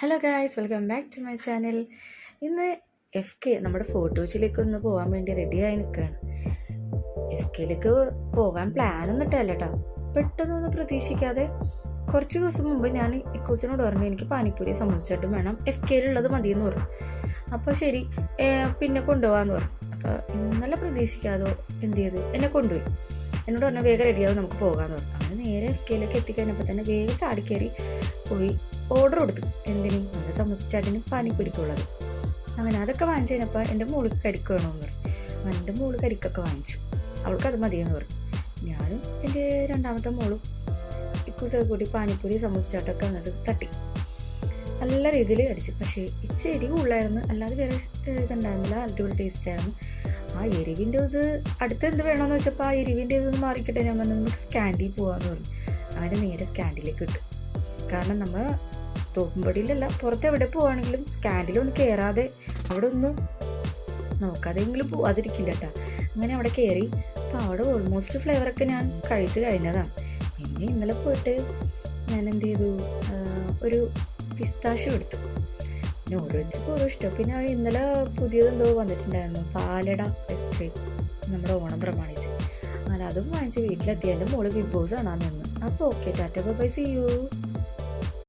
Hello guys, welcome back to my channel. ഇന്ന് FK നമ്മുടെ ഫോട്ടോസിലേക്ക് ഒന്ന് പോകാൻ വേണ്ടി റെഡിയായി നിൽക്കുകയാണ്. FKയിലേക്ക് പോകാൻ പ്ലാനൊന്നും ഇട്ടല്ല കേട്ടോ. പെട്ടെന്നൊന്നും പ്രതീക്ഷിക്കാതെ കുറച്ച് ദിവസം മുമ്പ് ഞാൻ ഇക്കൂസിനോട് പറഞ്ഞു എനിക്ക് പാനിപ്പൂരി സമോസയായിട്ടും വേണം, FKയിലുള്ളത് മതിയെന്ന് പറഞ്ഞു. അപ്പോൾ ശരി, പിന്നെ കൊണ്ടുപോകാമെന്ന് പറഞ്ഞു. അപ്പോൾ ഇന്നലെ പ്രതീക്ഷിക്കാതെ എന്ത് ചെയ്തു, എന്നെ കൊണ്ടുപോയി. എന്നോട് പറഞ്ഞാൽ വേഗം റെഡിയാവും, നമുക്ക് പോകാമെന്ന് പറഞ്ഞു. അങ്ങനെ നേരെ FKയിലേക്ക് എത്തിക്കഴിഞ്ഞപ്പോൾ തന്നെ വേഗം ചാടിക്കയറി പോയി ഓർഡർ കൊടുത്തു. എന്തിനും നമ്മുടെ സമോസ ചാട്ടിനും പാനിപ്പൂരിക്കുള്ളത്. അങ്ങനെ അതൊക്കെ വാങ്ങിച്ചു കഴിഞ്ഞപ്പോൾ എൻ്റെ മോൾക്ക് കരിക്ക് വേണമെന്ന് പറഞ്ഞു. എൻ്റെ മോള് കരിക്കൊക്കെ വാങ്ങിച്ചു, അവൾക്കത് മതിയെന്ന് പറഞ്ഞു. ഞാനും എൻ്റെ രണ്ടാമത്തെ മോളും ഇക്കൂസൊക്കെ കൂടി പാനിപ്പൂരി സമോസ ചാട്ടൊക്കെ അങ്ങോട്ട് തട്ടി നല്ല രീതിയിൽ അടിച്ചു. പക്ഷേ ഇച്ചിരി എരിവ് ഉള്ളായിരുന്നു, അല്ലാതെ വേറെ ഇതുണ്ടായിരുന്നില്ല. അടിപൊളി ടേസ്റ്റായിരുന്നു. ആ എരിവിൻ്റെ ഇത് അടുത്ത് എന്ത് വേണമെന്ന് വെച്ചപ്പോൾ ആ എരിവിൻ്റെ ഇതൊന്ന് മാറിക്കിട്ടെ, ഞാൻ പറഞ്ഞു നമുക്ക് സ്കാൻഡിൽ പോകാമെന്ന് പറഞ്ഞു. അങ്ങനെ നേരെ സ്കാൻഡിലേക്ക് ഇട്ടു. കാരണം നമ്മൾ തോപ്പുംപടിയിലല്ല, പുറത്ത് എവിടെ പോവുകയാണെങ്കിലും സ്കാൻഡിലൊന്നും കയറാതെ അവിടെ ഒന്നും നോക്കാതെങ്കിലും പോവാതിരിക്കില്ല കേട്ടോ. അങ്ങനെ അവിടെ കയറി. അപ്പോൾ അവിടെ ഓൾമോസ്റ്റ് ഫ്ലേവറൊക്കെ ഞാൻ കഴിച്ച് കഴിഞ്ഞതാണ്. പിന്നെ ഇന്നലെ പോയിട്ട് ഞാൻ എന്ത് ചെയ്തു, ഒരു പിസ്താഷ്യം എടുത്തു. പിന്നെ ഓരോരുത്തർക്കും ഓരോ ഇഷ്ടം. പിന്നെ ഇന്നലെ പുതിയതെന്തോ വന്നിട്ടുണ്ടായിരുന്നു, പാലട ഐസ്ക്രീം, നമ്മുടെ ഓണം പ്രമാണിച്ച്. അങ്ങനെ അതും വാങ്ങിച്ച് വീട്ടിലെത്തി. എൻ്റെ മോള് ബിഗ് ബോസ് കാണാൻ നിന്ന്. അപ്പോൾ okay, tata bye, see U.